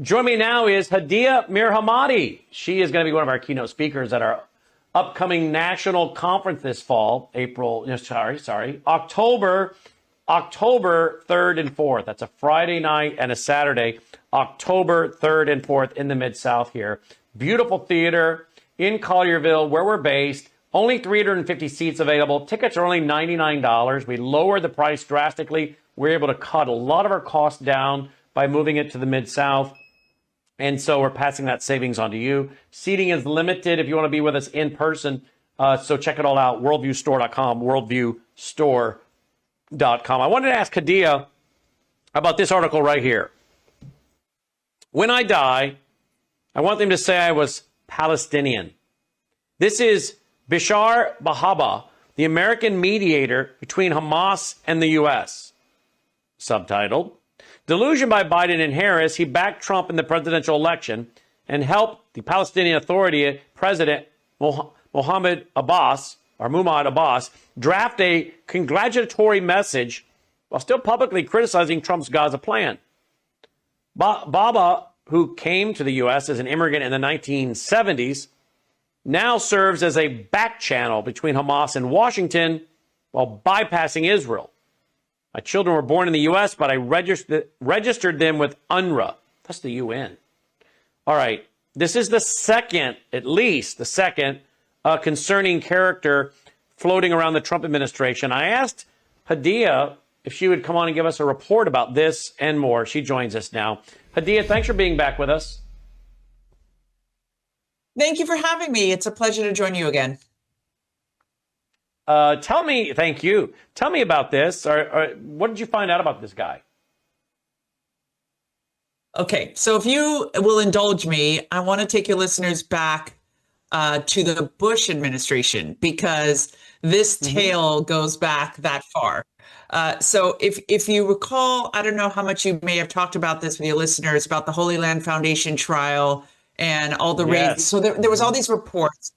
Join me now is Hedieh Mirahamadi. She is going to be one of our keynote speakers at our upcoming national conference this fall, October 3rd and 4th. That's a Friday night and a Saturday, October 3rd and 4th in the Mid-South here. Beautiful theater in Collierville, where we're based. Only 350 seats available. Tickets are only $99. We lowered the price drastically. We're able to cut a lot of our costs down by moving it to the Mid-South. And so we're passing that savings on to you. Seating is limited if you want to be with us in person. So check it all out, worldviewstore.com, worldviewstore.com. I wanted to ask Hedieh about this article right here. When I die, I want them to say I was Palestinian. This is Bashar Bahaba, the American mediator between Hamas and the U.S. Subtitled, Delusion by Biden and Harris, he backed Trump in the presidential election and helped the Palestinian Authority President Mahmoud Abbas draft a congratulatory message while still publicly criticizing Trump's Gaza plan. Baba, who came to the U.S. as an immigrant in the 1970s, now serves as a back channel between Hamas and Washington while bypassing Israel. My children were born in the U.S., but I registered them with UNRWA. That's the UN. All right. This is the second, at least the second, concerning character floating around the Trump administration. I asked Hedieh if she would come on and give us a report about this and more. She joins us now. Hedieh, thanks for being back with us. Thank you for having me. It's a pleasure to join you again. Thank you. Tell me about this. What did you find out about this guy? Okay, so if you will indulge me, I want to take your listeners back to the Bush administration, because this tale goes back that far. So if you recall, I don't know how much you may have talked about this with your listeners about the Holy Land Foundation trial and all the raids. So there was all these reports.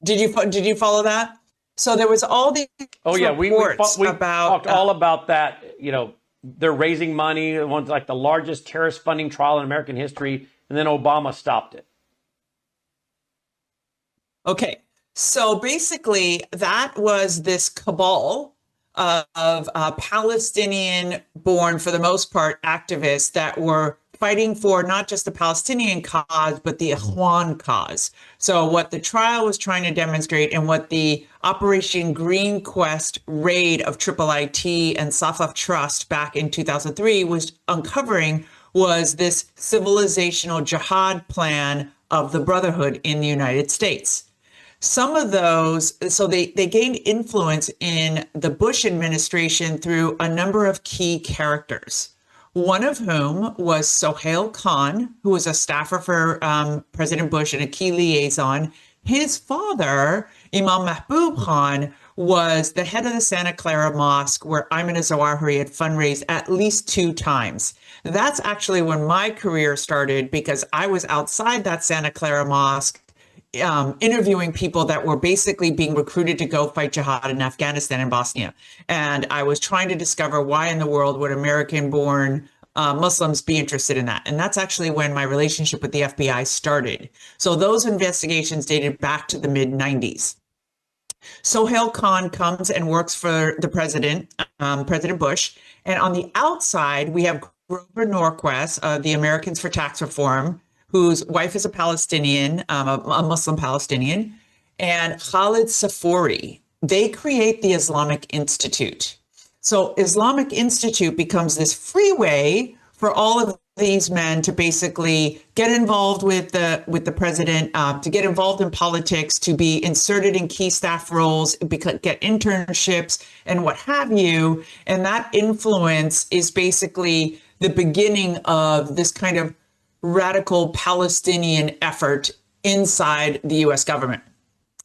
Did you follow that? So there was all these reports we about talked all about that. You know, they're raising money. One's like the largest terrorist funding trial in American history, and then Obama stopped it. Okay, so basically that was this cabal of Palestinian-born, for the most part, activists that were fighting for not just the Palestinian cause, but the Ikhwan cause. So what the trial was trying to demonstrate, and what the Operation Green Quest raid of IIIT and Saflaf Trust back in 2003 was uncovering, was this civilizational jihad plan of the Brotherhood in the United States. Some of those, so they gained influence in the Bush administration through a number of key characters. One of whom was Sohail Khan, who was a staffer for President Bush and a key liaison. His father, Imam Mahbub Khan, was the head of the Santa Clara Mosque, where Ayman Zawahiri had fundraised at least 2 times. That's actually when my career started, because I was outside that Santa Clara Mosque interviewing people that were basically being recruited to go fight jihad in Afghanistan and Bosnia. And I was trying to discover why in the world would American-born Muslims be interested in that. And that's actually when my relationship with the FBI started. So those investigations dated back to the mid-90s. Sohail Khan comes and works for the president, President Bush. And on the outside, we have Grover Norquist, the Americans for Tax Reform, whose wife is a Palestinian, a Muslim Palestinian, and Khalid Safouri. They create the Islamic Institute. So Islamic Institute becomes this freeway for all of these men to basically get involved with the president, to get involved in politics, to be inserted in key staff roles, get internships and what have you. And that influence is basically the beginning of this kind of radical Palestinian effort inside the U.S. government.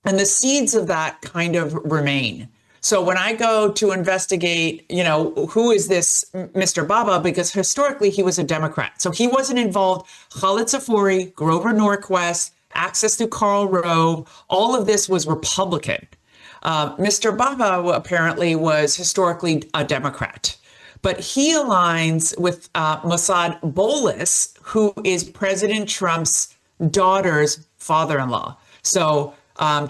And the seeds of that kind of remain. So when I go to investigate, who is this Mr. Baba? Because historically he was a Democrat. So he wasn't involved. Khalid Safouri, Grover Norquist, access to Karl Rove, all of this was Republican. Mr. Baba apparently was historically a Democrat. but he aligns with Mossad Bolis, who is President Trump's daughter's father-in-law. So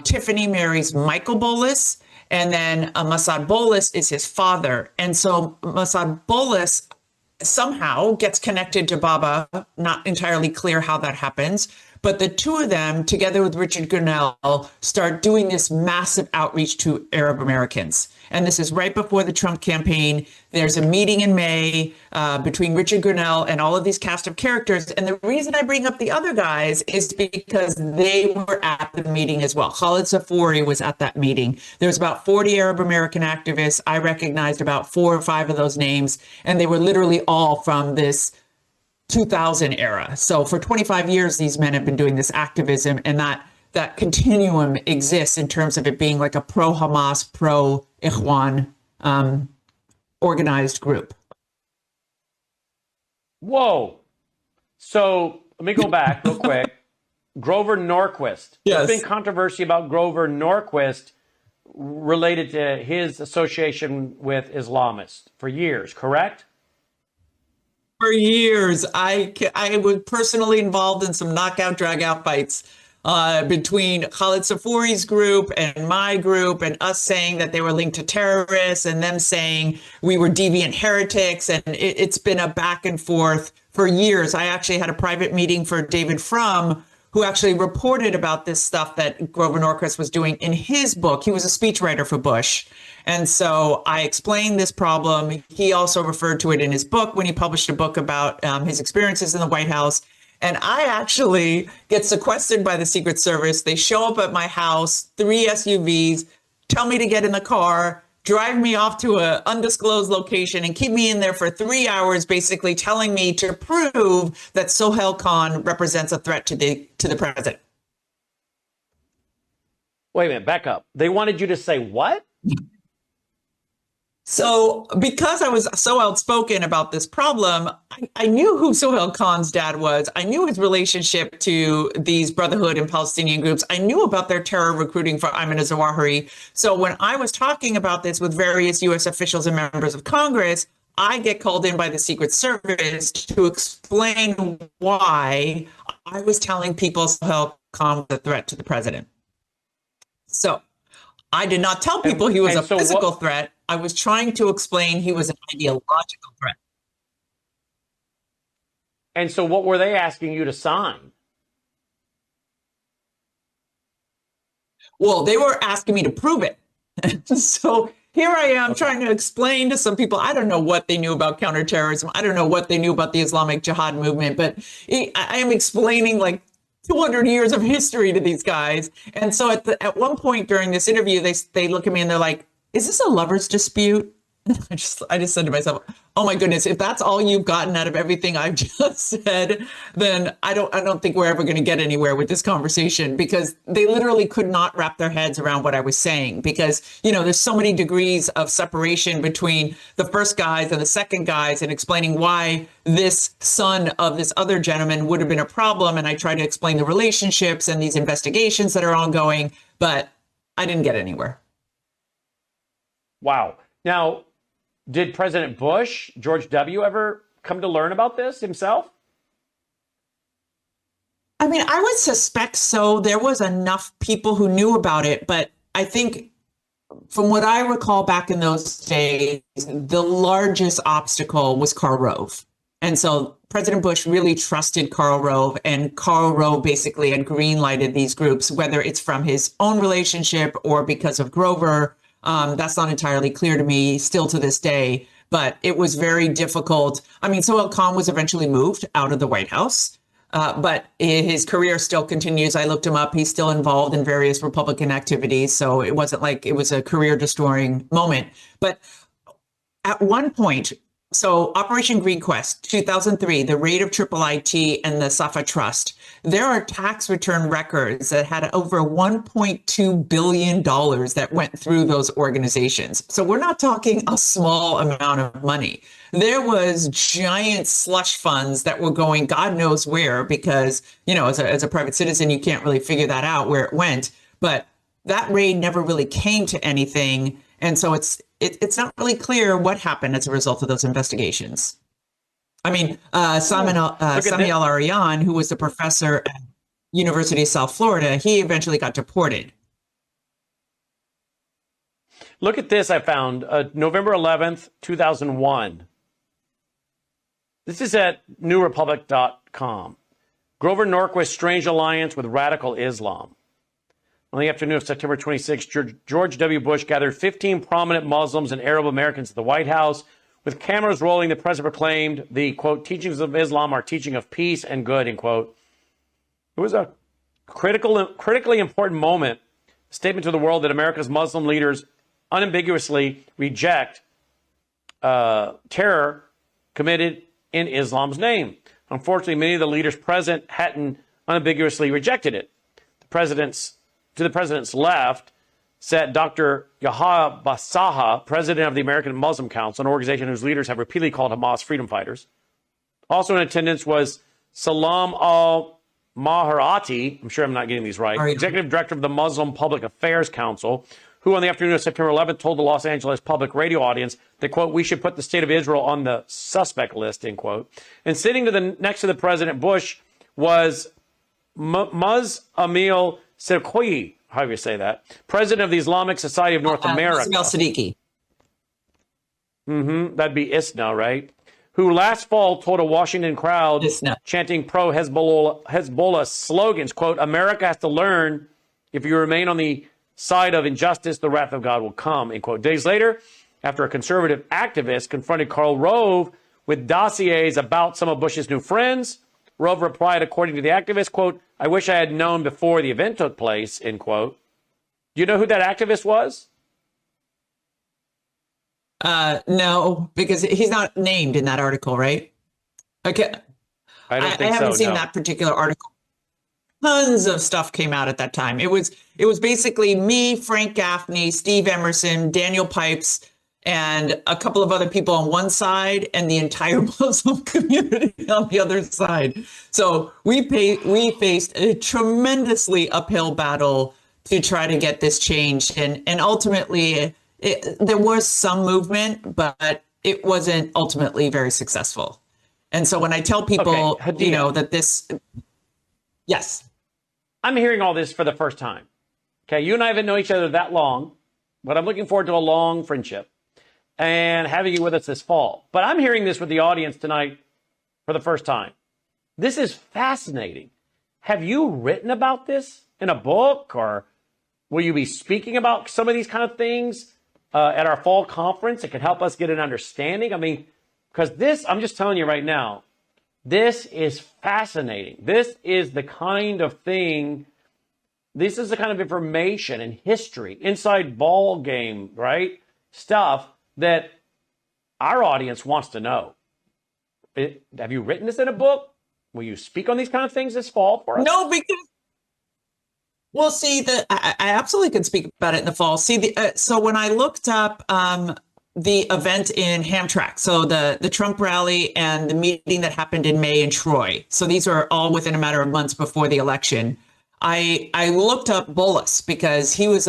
Tiffany marries Michael Bolis, and then Mossad Bolis is his father. And so Mossad Bolis somehow gets connected to Baba, not entirely clear how that happens. But the two of them, together with Richard Grenell, start doing this massive outreach to Arab Americans. And this is right before the Trump campaign. There's a meeting in May between Richard Grenell and all of these cast of characters. And the reason I bring up the other guys is because they were at the meeting as well. Khalid Safori was at that meeting. There was about 40 Arab American activists. I recognized about 4 or 5 of those names, and they were literally all from this 2000 era. So for 25 years, these men have been doing this activism, and that continuum exists in terms of it being like a pro-Hamas, pro-Ikhwan organized group. Whoa. So let me go back real quick. Grover Norquist. Yes. There's been controversy about Grover Norquist related to his association with Islamists for years, correct? For years, I was personally involved in some knockout, drag-out fights between Khalid Safori's group and my group, and us saying that they were linked to terrorists, and them saying we were deviant heretics, and it's been a back and forth for years. I actually had a private meeting for David Frum, who actually reported about this stuff that Grover Norquist was doing in his book. He was a speechwriter for Bush. And so I explained this problem. He also referred to it in his book when he published a book about his experiences in the White House. And I actually get sequestered by the Secret Service. They show up at my house, 3 SUVs, tell me to get in the car, drive me off to an undisclosed location, and keep me in there for 3 hours, basically telling me to prove that Sohail Khan represents a threat to the president. Wait a minute, back up. They wanted you to say what? So because I was so outspoken about this problem, I knew who Sohail Khan's dad was. I knew his relationship to these Brotherhood and Palestinian groups. I knew about their terror recruiting for Ayman al-Zawahiri. So when I was talking about this with various U.S. officials and members of Congress, I get called in by the Secret Service to explain why I was telling people Sohail Khan was a threat to the president. So I did not tell people he was a physical threat. I was trying to explain he was an ideological threat. And so what were they asking you to sign? Well, they were asking me to prove it. So here I am trying to explain to some people. I don't know what they knew about counterterrorism. I don't know what they knew about the Islamic Jihad movement, but I am explaining like 200 years of history to these guys. And so at one point during this interview, they look at me and they're like, "Is this a lover's dispute?" I just said to myself, "Oh my goodness, if that's all you've gotten out of everything I've just said, then I don't think we're ever going to get anywhere with this conversation," because they literally could not wrap their heads around what I was saying, because, you know, there's so many degrees of separation between the first guys and the second guys, and explaining why this son of this other gentleman would have been a problem. And I tried to explain the relationships and these investigations that are ongoing, but I didn't get anywhere. Wow. Now, did President Bush, George W., ever come to learn about this himself? I mean, I would suspect so. There was enough people who knew about it, but I think from what I recall back in those days, the largest obstacle was Karl Rove. And so President Bush really trusted Karl Rove, and Karl Rove basically had green-lighted these groups, whether it's from his own relationship or because of Grover. That's not entirely clear to me still to this day, but it was very difficult. I mean, Sohail Khan was eventually moved out of the White House, but his career still continues. I looked him up. He's still involved in various Republican activities. So it wasn't like it was a career destroying moment. But at one point, so Operation Green Quest, 2003, the raid of IIIT and the Safa Trust, there are tax return records that had over $1.2 billion that went through those organizations. So we're not talking a small amount of money. There was giant slush funds that were going God knows where, because, you know, as a private citizen, you can't really figure that out where it went. But that raid never really came to anything. And so it's not really clear what happened as a result of those investigations. I mean, Samuel Arian, who was the professor at University of South Florida, he eventually got deported. Look at this I found, November 11th, 2001. This is at newrepublic.com. Grover Norquist's strange alliance with radical Islam. On the afternoon of September 26, George W. Bush gathered 15 prominent Muslims and Arab Americans at the White House. With cameras rolling, the president proclaimed the, quote, teachings of Islam are teaching of peace and good, end quote. It was a critically important moment, a statement to the world that America's Muslim leaders unambiguously reject terror committed in Islam's name. Unfortunately, many of the leaders present hadn't unambiguously rejected it. To the president's left sat Dr. Yahya Basaha, president of the American Muslim Council, an organization whose leaders have repeatedly called Hamas freedom fighters. Also in attendance was Salam al-Maharati, I'm sure I'm not getting these right, executive director of the Muslim Public Affairs Council, who on the afternoon of September 11th told the Los Angeles public radio audience that, quote, we should put the state of Israel on the suspect list, end quote. And sitting next to the President Bush was Muz Amil Sirkoi, however you say that, president of the Islamic Society of North America. Ismail Siddiqui. That'd be ISNA, right? Who last fall told a Washington crowd chanting pro-Hezbollah slogans, quote, America has to learn if you remain on the side of injustice, the wrath of God will come, end quote. Days later, after a conservative activist confronted Karl Rove with dossiers about some of Bush's new friends, Rove replied, according to the activist, quote, I wish I had known before the event took place, end quote. Do you know who that activist was? No, because he's not named in that article, right? Okay. I haven't seen that particular article. Tons of stuff came out at that time. It was basically me, Frank Gaffney, Steve Emerson, Daniel Pipes, and a couple of other people on one side and the entire Muslim community on the other side. So we faced a tremendously uphill battle to try to get this changed. And ultimately, there was some movement, but it wasn't ultimately very successful. And so when I tell people, Hedieh, that this, yes. I'm hearing all this for the first time. Okay, you and I haven't known each other that long, but I'm looking forward to a long friendship and having you with us this fall. But I'm hearing this with the audience tonight for the first time. This is fascinating. Have you written about this in a book, or will you be speaking about some of these kind of things at our fall conference that could help us get an understanding? I mean, because this, I'm just telling you right now, this is fascinating. This is the kind of thing, this is the kind of information and history, inside ball game, right? Stuff that our audience wants to know. Have you written this in a book? Will you speak on these kind of things this fall for us? No, because, well, see, I absolutely can speak about it in the fall. See, so when I looked up the event in Hamtramck, so the Trump rally and the meeting that happened in May in Troy, so these are all within a matter of months before the election, I looked up Bolus because he was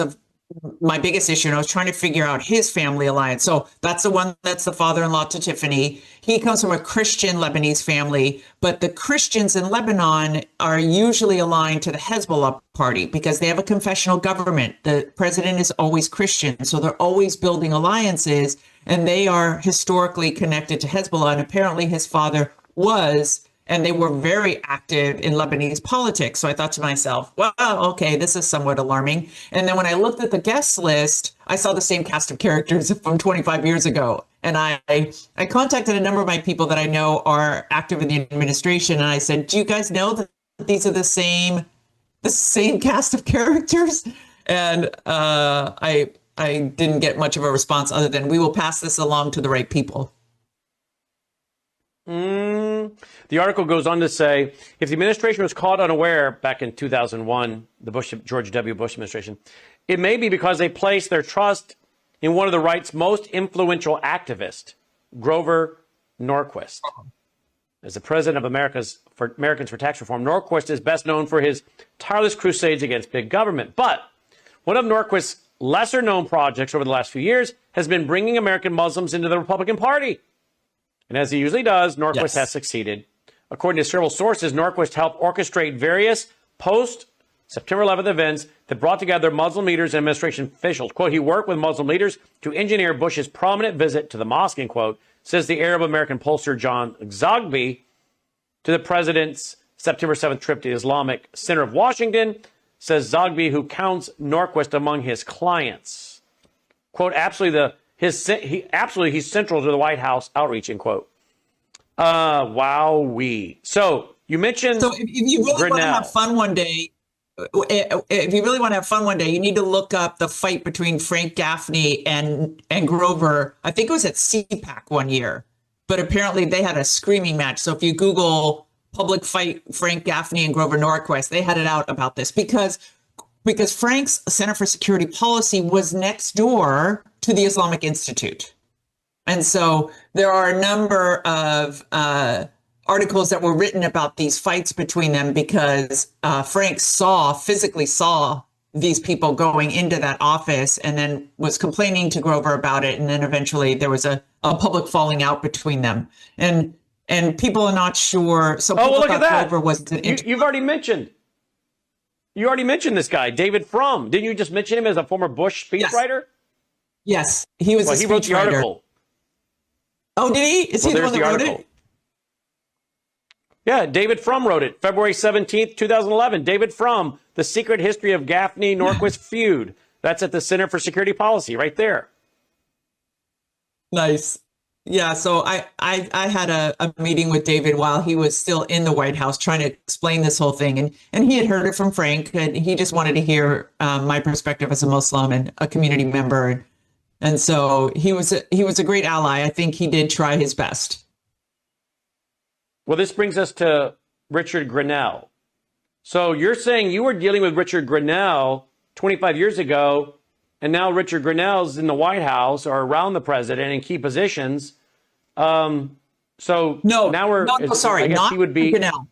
my biggest issue, and I was trying to figure out his family alliance. So that's the one that's the father-in-law to Tiffany. He comes from a Christian Lebanese family, but the Christians in Lebanon are usually aligned to the Hezbollah party because they have a confessional government. The president is always Christian, so they're always building alliances, and they are historically connected to Hezbollah, and apparently his father was, and they were very active in Lebanese politics. So I thought to myself, well, okay, this is somewhat alarming. And then when I looked at the guest list, I saw the same cast of characters from 25 years ago. And I contacted a number of my people that I know are active in the administration. And I said, do you guys know that these are the same cast of characters? And I didn't get much of a response other than, we will pass this along to the right people. The article goes on to say, if the administration was caught unaware back in 2001, the George W. Bush administration, it may be because they placed their trust in one of the right's most influential activists, Grover Norquist. As the president of Americans for Tax Reform, Norquist is best known for his tireless crusades against big government. But one of Norquist's lesser-known projects over the last few years has has been bringing American Muslims into the Republican Party. And as he usually does, Norquist has succeeded. According to several sources, Norquist helped orchestrate various post-September 11th events that brought together Muslim leaders and administration officials. Quote, he worked with Muslim leaders to engineer Bush's prominent visit to the mosque, end quote, says the Arab-American pollster John Zogby to the president's September 7th trip to the Islamic Center of Washington, says Zogby, who counts Norquist among his clients. Quote, he's central to the White House outreach, end quote. Wowee. So you mentioned if you really Grinnell. want to have fun one day, you need to look up the fight between Frank Gaffney and Grover. I think it was at CPAC one year, but apparently they had a screaming match. So if you Google public fight Frank Gaffney and Grover Norquist, they had it out about this because Frank's Center for Security Policy was next door to the Islamic Institute. And so there are a number of articles that were written about these fights between them because Frank physically saw these people going into that office and then was complaining to Grover about it. And then eventually there was a public falling out between them. And people are not sure. So people look at that. Grover was You've already mentioned. You already mentioned this guy, David Frum. Didn't you just mention him as a former Bush speechwriter? Yes, he was a he wrote the speechwriter. article. Oh, did he? Is he the one that wrote it? Yeah, David Frum wrote it, February 17th, 2011. David Frum, The Secret History of Gaffney-Norquist Feud. That's at the Center for Security Policy right there. Nice. Yeah, so I had a meeting with David while he was still in the White House trying to explain this whole thing. And he had heard it from Frank, and he just wanted to hear my perspective as a Muslim and a community member. And so he was a great ally. I think he did try his best. Well, this brings us to Richard Grinnell. So you're saying you were dealing with Richard Grinnell 25 years ago, and now Richard Grinnell's in the White House or around the president in key positions. Sorry, not he would be Grinnell.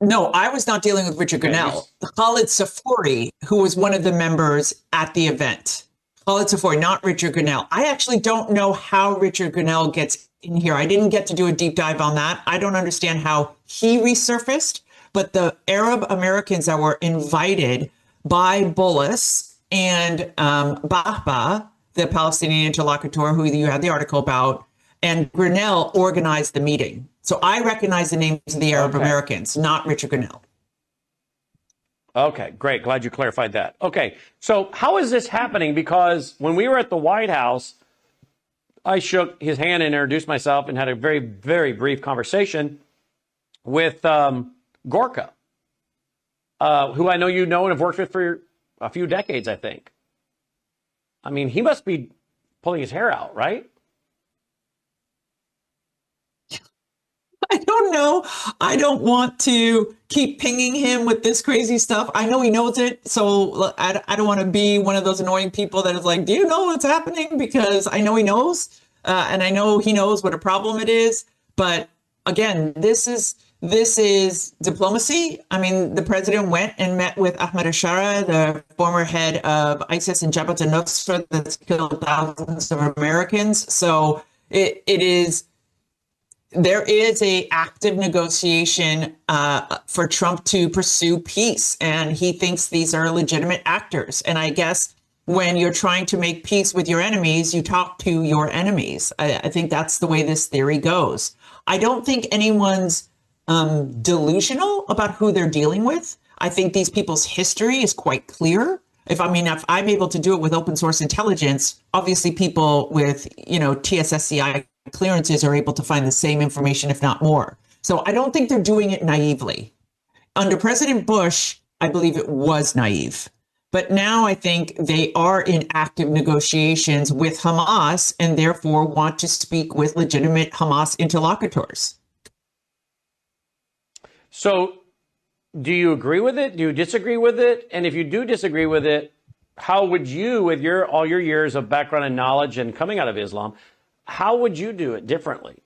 No, I was not dealing with Richard Grinnell. Khalid Safori, who was one of the members at the event. Khalid Safori, not Richard Grinnell. I actually don't know how Richard Grinnell gets in here. I didn't get to do a deep dive on that. I don't understand how he resurfaced, but the Arab Americans that were invited by Bullis and Bahba, the Palestinian interlocutor who you had the article about, and Grinnell organized the meeting. So I recognize the names of the Arab Americans, not Richard Grinnell. Okay, great. Glad you clarified that. Okay, so how is this happening? Because when we were at the White House, I shook his hand and introduced myself and had a very, very brief conversation with Gorka, who I know you know and have worked with for a few decades, I think. I mean, he must be pulling his hair out, right? I don't know. I don't want to keep pinging him with this crazy stuff. I know he knows it. So I don't want to be one of those annoying people that is like, do you know what's happening? Because I know he knows. And I know he knows what a problem it is. But again, this is diplomacy. I mean, the president went and met with Ahmed Ashara, the former head of ISIS in Jabhat al-Nusra that's killed thousands of Americans. So there is a active negotiation for Trump to pursue peace, and he thinks these are legitimate actors. And I guess when you're trying to make peace with your enemies, you talk to your enemies. I think that's the way this theory goes. I don't think anyone's delusional about who they're dealing with. I think these people's history is quite clear. If I'm able to do it with open source intelligence, obviously people with, TSSCI clearances are able to find the same information, if not more. So I don't think they're doing it naively. Under President Bush, I believe it was naive. But now I think they are in active negotiations with Hamas and therefore want to speak with legitimate Hamas interlocutors. So do you agree with it? Do you disagree with it? And if you do disagree with it, how would you, with all your years of background and knowledge and coming out of Islam, how would you do it differently?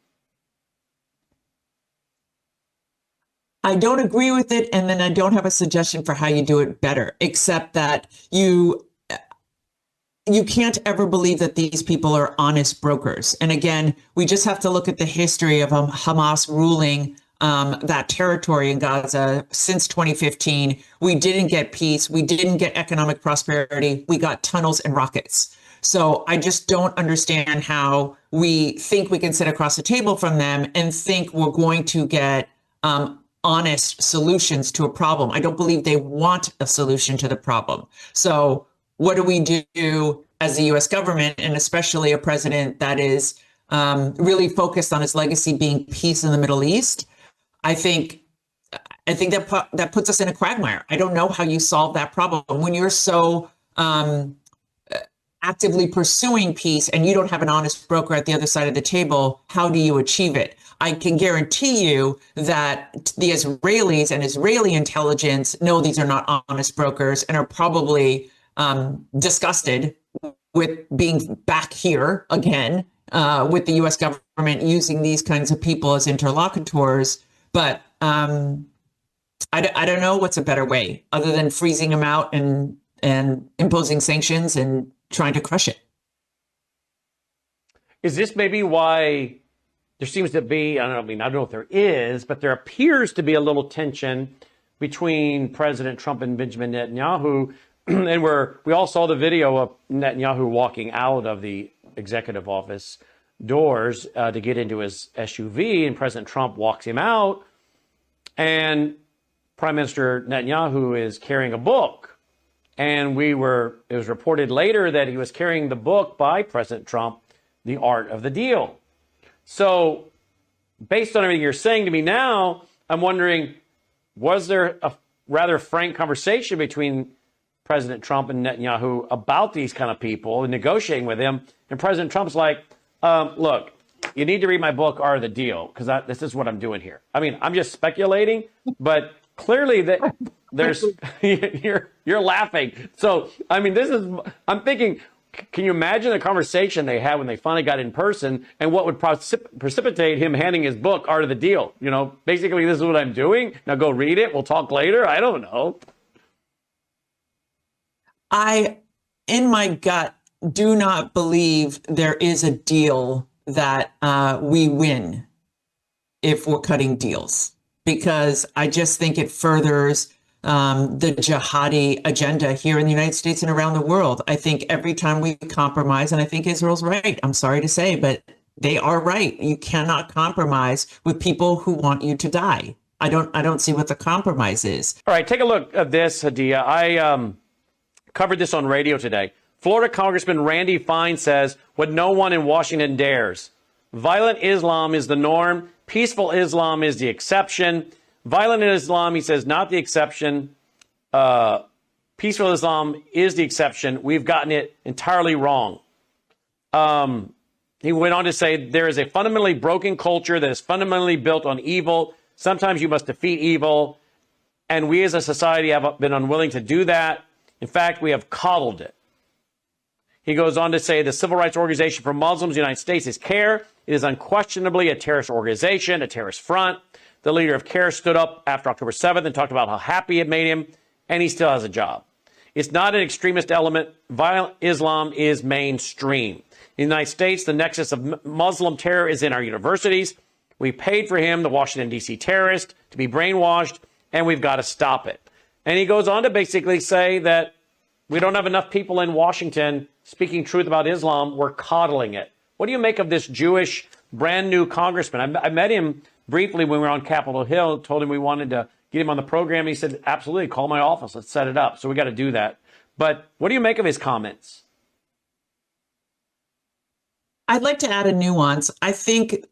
I don't agree with it, and then I don't have a suggestion for how you do it better, except that you you can't ever believe that these people are honest brokers. And again, we just have to look at the history of Hamas ruling that territory in Gaza since 2015. We didn't get peace. We didn't get economic prosperity. We got tunnels and rockets. So I just don't understand how we think we can sit across the table from them and think we're going to get honest solutions to a problem. I don't believe they want a solution to the problem. So what do we do as the U.S. government, and especially a president that is really focused on his legacy being peace in the Middle East? I think that puts us in a quagmire. I don't know how you solve that problem when you're so actively pursuing peace and you don't have an honest broker at the other side of the table. How do you achieve it? I can guarantee you that the Israelis and Israeli intelligence know these are not honest brokers and are probably disgusted with being back here again with the U.S. government using these kinds of people as interlocutors. But I don't know what's a better way other than freezing them out and imposing sanctions and trying to crush it. Is this maybe why there seems to be, I don't know if there is, but there appears to be a little tension between President Trump and Benjamin Netanyahu, and we all saw the video of Netanyahu walking out of the executive office doors to get into his SUV, and President Trump walks him out, and Prime Minister Netanyahu is carrying a book. And it was reported later that he was carrying the book by President Trump, The Art of the Deal. So based on everything you're saying to me now, I'm wondering, was there a rather frank conversation between President Trump and Netanyahu about these kind of people and negotiating with them? And President Trump's like, look, you need to read my book, Art of the Deal, because this is what I'm doing here. I mean, I'm just speculating, but clearly that there's you're laughing. So I mean, I'm thinking, can you imagine the conversation they had when they finally got in person, and what would precipitate him handing his book, Art of the Deal? You know, basically, this is what I'm doing. Now go read it. We'll talk later. I don't know. I, in my gut, do not believe there is a deal that we win if we're cutting deals, because I just think it furthers the jihadi agenda here in the United States and around the world. I think every time we compromise, and I think Israel's right, I'm sorry to say, but they are right. You cannot compromise with people who want you to die. I don't see what the compromise is. All right, take a look at this, Hedieh. I covered this on radio today. Florida Congressman Randy Fine says what no one in Washington dares. Violent Islam is the norm. Peaceful Islam is the exception. Violent Islam, he says, not the exception. Peaceful Islam is the exception. We've gotten it entirely wrong. He went on to say there is a fundamentally broken culture that is fundamentally built on evil. Sometimes you must defeat evil. And we as a society have been unwilling to do that. In fact, we have coddled it. He goes on to say the Civil Rights Organization for Muslims in the United States is CARE. It is unquestionably a terrorist organization, a terrorist front. The leader of CARE stood up after October 7th and talked about how happy it made him, and he still has a job. It's not an extremist element. Violent Islam is mainstream. In the United States, the nexus of Muslim terror is in our universities. We paid for him, the Washington, D.C. terrorist, to be brainwashed, and we've got to stop it. And he goes on to basically say that we don't have enough people in Washington speaking truth about Islam. We're coddling it. What do you make of this Jewish brand new congressman? I met him briefly when we were on Capitol Hill, told him we wanted to get him on the program. He said, absolutely, call my office. Let's set it up. So we got to do that. But what do you make of his comments? I'd like to add a nuance. I think,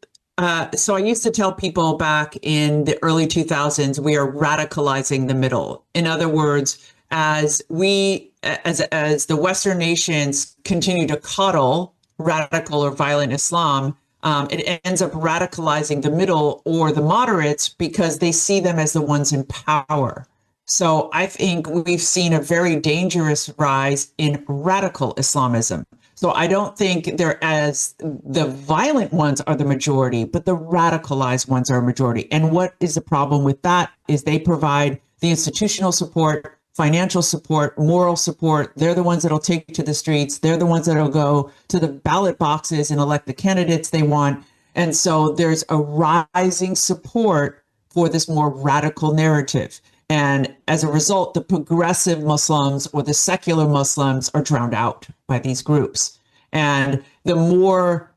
so I used to tell people back in the early 2000s, we are radicalizing the middle. In other words, as the Western nations continue to coddle radical or violent Islam, it ends up radicalizing the middle or the moderates because they see them as the ones in power. So I think we've seen a very dangerous rise in radical Islamism. So I don't think the violent ones are the majority, but the radicalized ones are a majority. And what is the problem with that is they provide the institutional support financial support, moral support. They're the ones that'll take to the streets. They're the ones that'll go to the ballot boxes and elect the candidates they want. And so there's a rising support for this more radical narrative. And as a result, the progressive Muslims or the secular Muslims are drowned out by these groups. And the more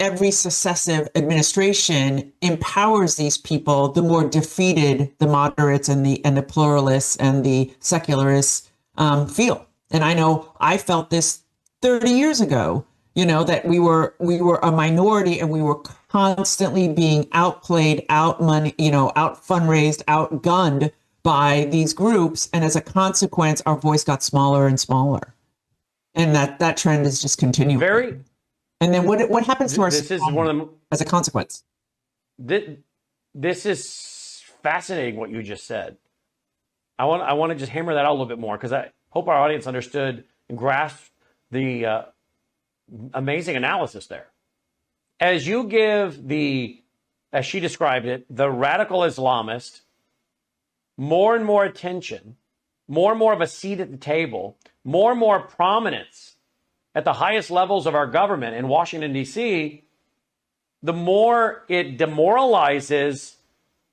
every successive administration empowers these people, the more defeated the moderates and the pluralists and the secularists feel. And I know I felt this 30 years ago, that we were a minority and we were constantly being outplayed, out fundraised, outgunned by these groups. And as a consequence, our voice got smaller and smaller. And that trend is just continuing. And then what happens to our society as a consequence? This is fascinating what you just said. I want to just hammer that out a little bit more, because I hope our audience understood and grasped the amazing analysis there. As you give as she described it, the radical Islamist more and more attention, more and more of a seat at the table, more and more prominence at the highest levels of our government in Washington, D.C., the more it demoralizes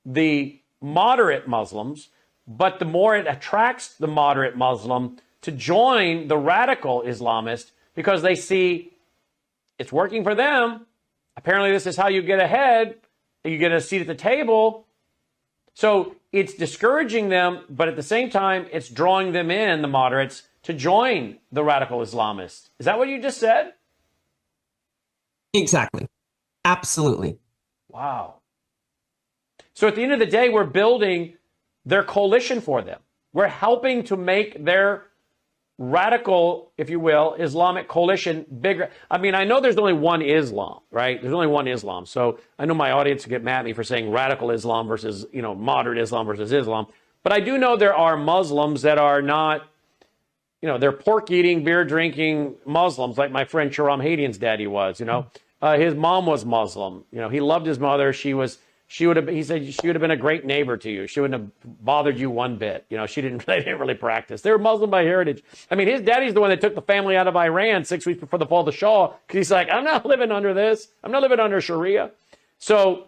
the moderate Muslims, but the more it attracts the moderate Muslim to join the radical Islamist, because they see it's working for them. Apparently, this is how you get ahead. You get a seat at the table. So it's discouraging them, but at the same time, it's drawing them in, the moderates, to join the radical Islamists. Is that what you just said? Exactly. Absolutely. Wow. So at the end of the day, we're building their coalition for them. We're helping to make their radical, if you will, Islamic coalition bigger. I mean, I know there's only one Islam, right? There's only one Islam. So I know my audience will get mad at me for saying radical Islam versus, moderate Islam versus Islam. But I do know there are Muslims that are not, they're pork-eating, beer-drinking Muslims, like my friend Sharam Hadian's daddy was, His mom was Muslim. He loved his mother. He said she would have been a great neighbor to you. She wouldn't have bothered you one bit. They didn't really practice. They were Muslim by heritage. I mean, his daddy's the one that took the family out of Iran 6 weeks before the fall of the Shah, because he's like, I'm not living under this. I'm not living under Sharia. So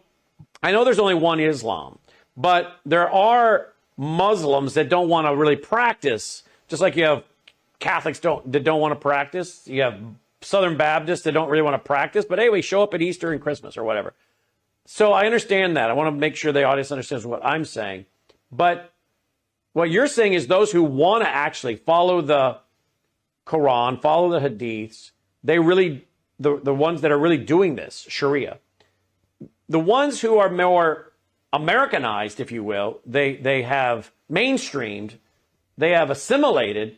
I know there's only one Islam, but there are Muslims that don't want to really practice, just like you have Catholics that don't want to practice. You have Southern Baptists that don't really want to practice, but anyway, show up at Easter and Christmas or whatever. So I understand that. I want to make sure the audience understands what I'm saying. But what you're saying is those who want to actually follow the Quran, follow the Hadiths, the ones that are really doing this, Sharia, the ones who are more Americanized, if you will, they have mainstreamed, they have assimilated,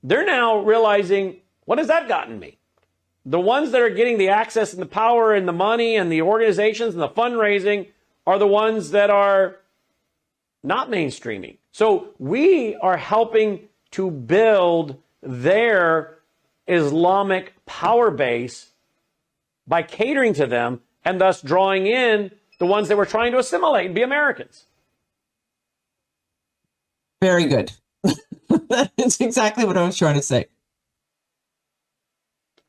they're now realizing, what has that gotten me? The ones that are getting the access and the power and the money and the organizations and the fundraising are the ones that are not mainstreaming. So we are helping to build their Islamic power base by catering to them and thus drawing in the ones that we're trying to assimilate and be Americans. Very good. That's exactly what I was trying to say.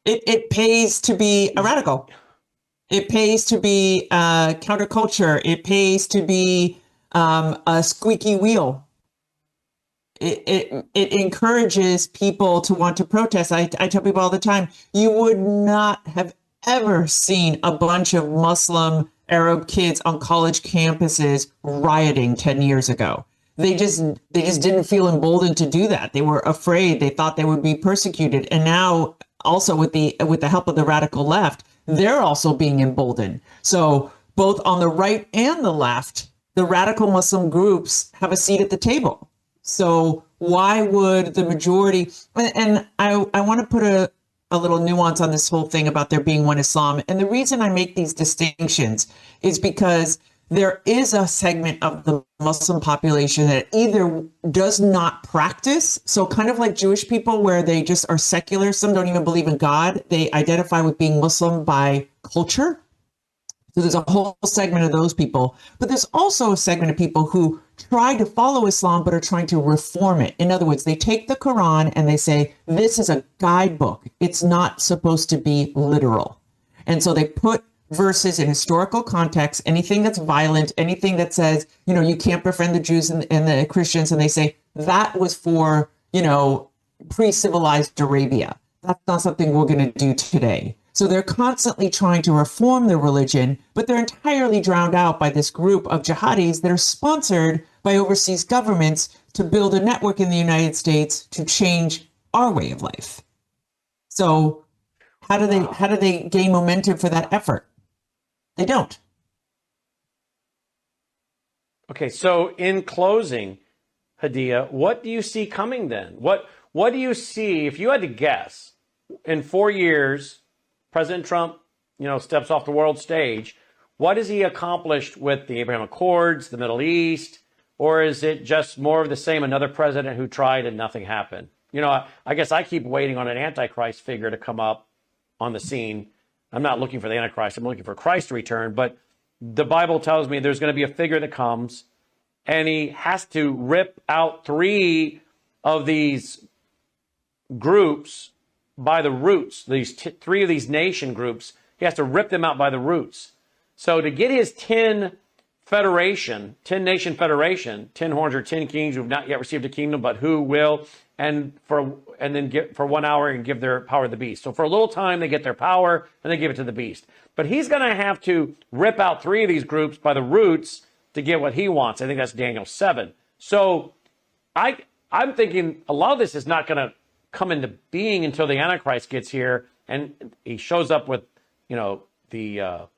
It pays to be a radical. It pays to be counterculture. It pays to be a squeaky wheel. It encourages people to want to protest. I tell people all the time, you would not have ever seen a bunch of Muslim Arab kids on college campuses rioting 10 years ago. They just didn't feel emboldened to do that. They were afraid. They thought they would be persecuted. And now, also with the help of the radical left, they're also being emboldened. So both on the right and the left, the radical Muslim groups have a seat at the table. So why would the majority, and I want to put a little nuance on this whole thing about there being one Islam. And the reason I make these distinctions is because there is a segment of the Muslim population that either does not practice, so kind of like Jewish people where they just are secular, some don't even believe in God, they identify with being Muslim by culture. So there's a whole segment of those people, but there's also a segment of people who try to follow Islam but are trying to reform it. In other words, they take the Quran and they say, this is a guidebook. It's not supposed to be literal. And so they put verses in historical context, anything that's violent, anything that says, you can't befriend the Jews and the Christians. And they say that was for, pre-civilized Arabia. That's not something we're going to do today. So they're constantly trying to reform their religion, but they're entirely drowned out by this group of jihadis that are sponsored by overseas governments to build a network in the United States to change our way of life. So how do they gain momentum for that effort? They don't. Okay, so in closing, Hedieh, what do you see coming then? What do you see, if you had to guess, in 4 years, President Trump, steps off the world stage. What has he accomplished with the Abraham Accords, the Middle East, or is it just more of the same, another president who tried and nothing happened? I guess I keep waiting on an Antichrist figure to come up on the scene. I'm not looking for the Antichrist. I'm looking for Christ to return. But the Bible tells me there's going to be a figure that comes, and he has to rip out 3 of these groups by the roots, these 3 of these nation groups. He has to rip them out by the roots. So to get his 10 nation federation, 10 horns or 10 kings who have not yet received a kingdom, but who will, and then for 1 hour and give their power to the beast. So for a little time, they get their power and they give it to the beast. But he's going to have to rip out 3 of these groups by the roots to get what he wants. I think that's Daniel 7. So I'm thinking a lot of this is not going to come into being until the Antichrist gets here and he shows up with, the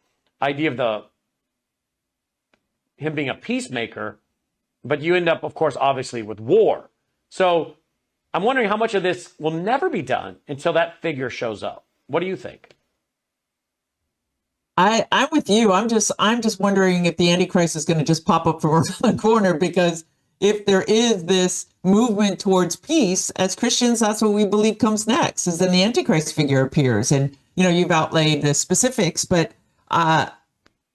idea of him being a peacemaker, but you end up, of course, obviously with war. So I'm wondering how much of this will never be done until that figure shows up. What do you think? I'm with you. I'm just wondering if the Antichrist is going to just pop up from around the corner, because if there is this movement towards peace, as Christians, that's what we believe comes next, is then the Antichrist figure appears. And, you've outlaid the specifics, but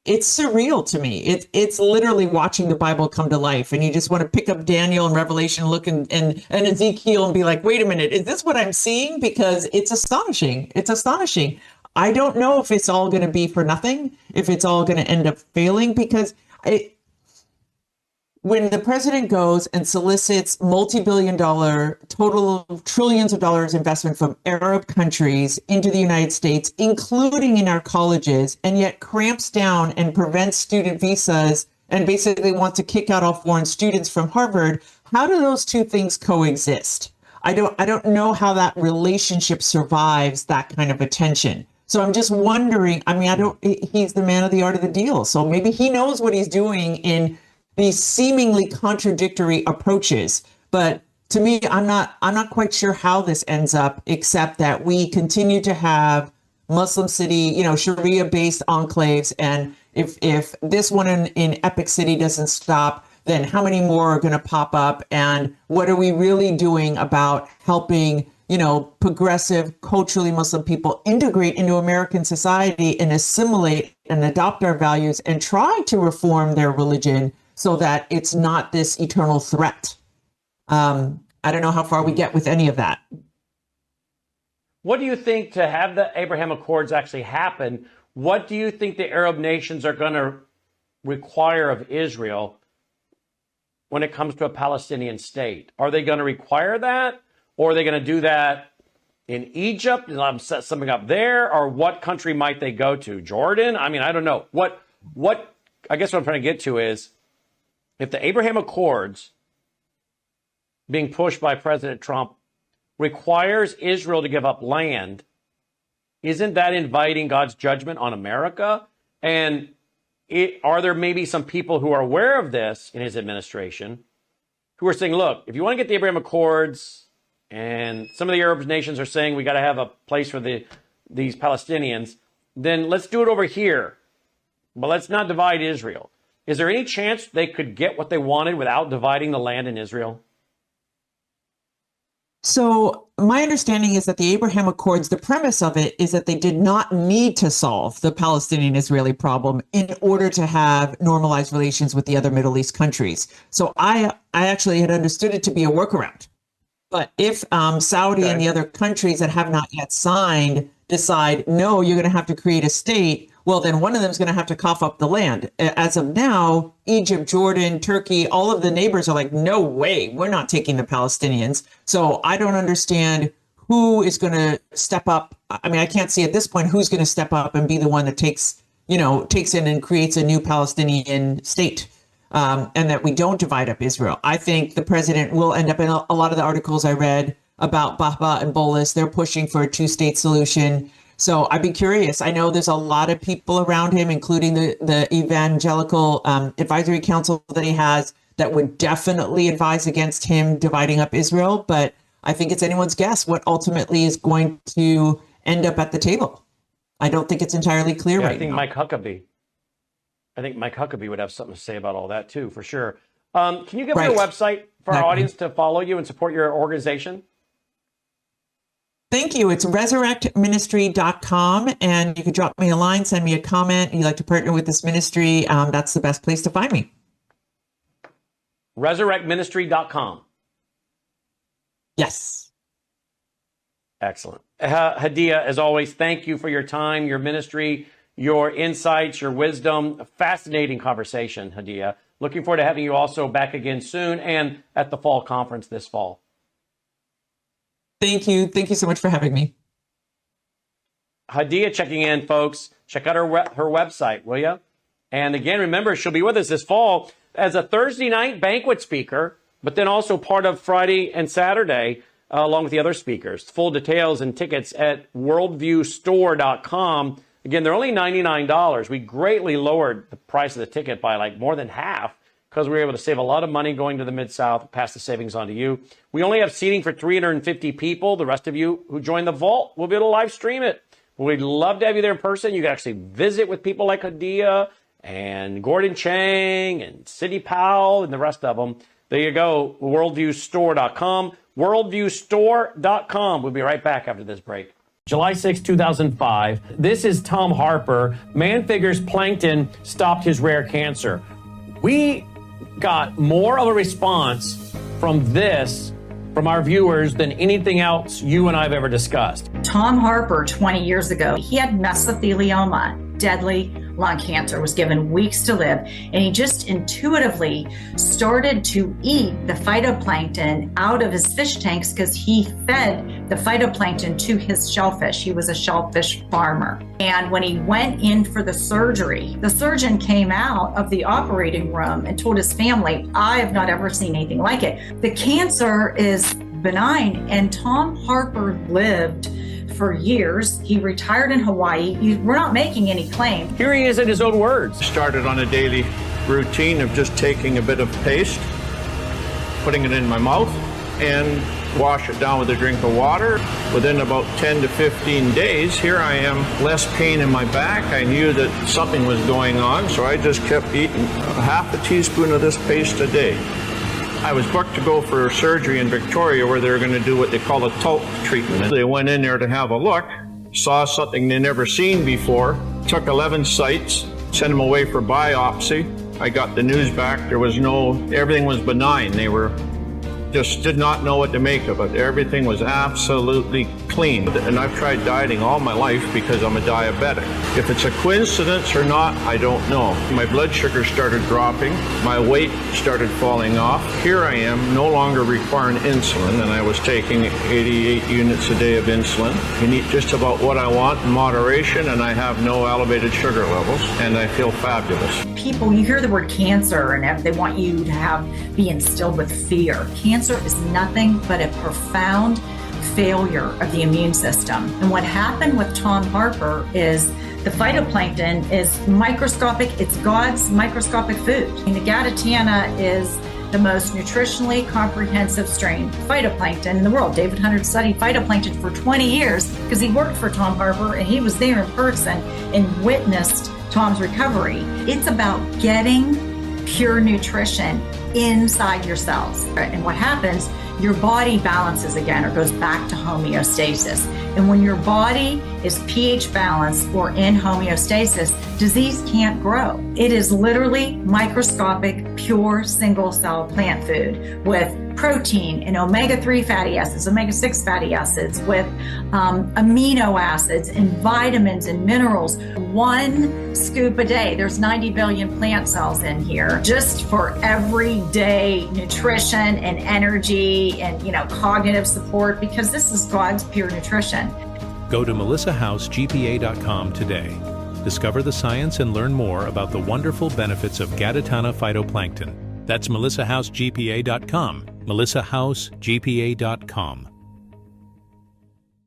it's surreal to me. It's literally watching the Bible come to life. And you just want to pick up Daniel and Revelation, look and Ezekiel and be like, wait a minute, is this what I'm seeing? Because it's astonishing. It's astonishing. I don't know if it's all going to be for nothing, if it's all going to end up failing, because when the president goes and solicits multi-billion-dollar, total trillions of dollars investment from Arab countries into the United States, including in our colleges, and yet cramps down and prevents student visas and basically wants to kick out all foreign students from Harvard, how do those two things coexist? I don't know how that relationship survives that kind of attention. So I'm just wondering, he's the man of the art of the deal. So maybe he knows what he's doing in these seemingly contradictory approaches. But to me, I'm not quite sure how this ends up, except that we continue to have Muslim city, Sharia-based enclaves. And if this one in Epic City doesn't stop, then how many more are going to pop up? And what are we really doing about helping, progressive, culturally Muslim people integrate into American society and assimilate and adopt our values and try to reform their religion so that it's not this eternal threat? I don't know how far we get with any of that. What do you think, to have the Abraham Accords actually happen, what do you think the Arab nations are going to require of Israel when it comes to a Palestinian state? Are they going to require that? Or are they going to do that in Egypt and set something up there? Or what country might they go to? Jordan? I don't know. I guess what I'm trying to get to is, if the Abraham Accords being pushed by President Trump requires Israel to give up land, isn't that inviting God's judgment on America? And are there maybe some people who are aware of this in his administration who are saying, look, if you want to get the Abraham Accords, and some of the Arab nations are saying we got to have a place for these Palestinians, then let's do it over here. But let's not divide Israel. Is there any chance they could get what they wanted without dividing the land in Israel? So my understanding is that the Abraham Accords, the premise of it is that they did not need to solve the Palestinian-Israeli problem in order to have normalized relations with the other Middle East countries. So I actually had understood it to be a workaround. But if Saudi and the other countries that have not yet signed decide, no, you're going to have to create a state, well, then one of them is going to have to cough up the land. As of now, Egypt, Jordan, Turkey, all of the neighbors are like, no way, we're not taking the Palestinians. So I don't understand who is going to step up. I mean, I can't see at this point who's going to step up and be the one that takes in and creates a new Palestinian state. And that we don't divide up Israel. I think the president will end up in a lot of the articles I read about Bahba and Bolis. They're pushing for a two-state solution. So I'd be curious. I know there's a lot of people around him, including the Evangelical Advisory Council that he has, that would definitely advise against him dividing up Israel. But I think it's anyone's guess what ultimately is going to end up at the table. I don't think it's entirely clear right now. I think Mike Huckabee would have something to say about all that too, for sure. Can you give me your website for our audience to follow you and support your organization? Thank you. It's resurrectministry.com, and you can drop me a line, send me a comment. You'd like to partner with this ministry, that's the best place to find me. Resurrectministry.com. Yes. Excellent. Hedieh, as always, thank you for your time, your ministry, your insights, your wisdom. A fascinating conversation, Hedieh. Looking forward to having you also back again soon and at the fall conference this fall. Thank you. Thank you so much for having me. Hedieh checking in, folks. Check out her website, will you? And again, remember, she'll be with us this fall as a Thursday night banquet speaker, but then also part of Friday and Saturday, along with the other speakers. Full details and tickets at worldviewstore.com. Again, they're only $99. We greatly lowered the price of the ticket by like more than half because we were able to save a lot of money going to the Mid-South, pass the savings on to you. We only have seating for 350 people. The rest of you who join the vault will be able to live stream it. We'd love to have you there in person. You can actually visit with people like Hedieh and Gordon Chang and Sidney Powell and the rest of them. There you go, worldviewstore.com, worldviewstore.com. We'll be right back after this break. July 6, 2005. This is Tom Harper. Man figures plankton stopped his rare cancer. We got more of a response from our viewers than anything else you and I have ever discussed. Tom Harper, 20 years ago, he had mesothelioma, deadly lung cancer, was given weeks to live, and he just intuitively started to eat the phytoplankton out of his fish tanks because he fed the phytoplankton to his shellfish. He was a shellfish farmer. And when he went in for the surgery, the surgeon came out of the operating room and told his family, I have not ever seen anything like it. The cancer is benign, and Tom Harper lived for years. He retired in Hawaii. We're not making any claim. Here he is in his own words. Started on a daily routine of just taking a bit of paste, putting it in my mouth, and wash it down with a drink of water. Within about 10 to 15 days, here I am, less pain in my back. I knew that something was going on, so I just kept eating half a teaspoon of this paste a day. I was booked to go for surgery in Victoria where they were going to do what they call a talc treatment. They went in there to have a look, saw something they'd never seen before, took 11 sites, sent them away for biopsy. I got the news back. Everything was benign. They just did not know what to make of it. Everything was absolutely clean. And I've tried dieting all my life because I'm a diabetic. If it's a coincidence or not, I don't know. My blood sugar started dropping. My weight started falling off. Here I am, no longer requiring insulin, and I was taking 88 units a day of insulin. I can eat just about what I want in moderation, and I have no elevated sugar levels, and I feel fabulous. People, you hear the word cancer, and they want you to be instilled with fear. Cancer is nothing but a profound failure of the immune system. And what happened with Tom Harper is the phytoplankton is microscopic. It's God's microscopic food. And the Gadatiana is the most nutritionally comprehensive strain of phytoplankton in the world. David Hunter studied phytoplankton for 20 years because he worked for Tom Harper and he was there in person and witnessed Tom's recovery. It's about getting pure nutrition inside your cells. And what happens, your body balances again or goes back to homeostasis. And when your body is pH balanced or in homeostasis, disease can't grow. It is literally microscopic, pure single cell plant food with protein and omega-3 fatty acids, omega-6 fatty acids, with amino acids and vitamins and minerals. 1 scoop a day. There's 90 billion plant cells in here just for everyday nutrition and energy and, cognitive support, because this is God's pure nutrition. Go to melissahousegpa.com today. Discover the science and learn more about the wonderful benefits of Gaditana phytoplankton. That's melissahousegpa.com, melissahousegpa.com.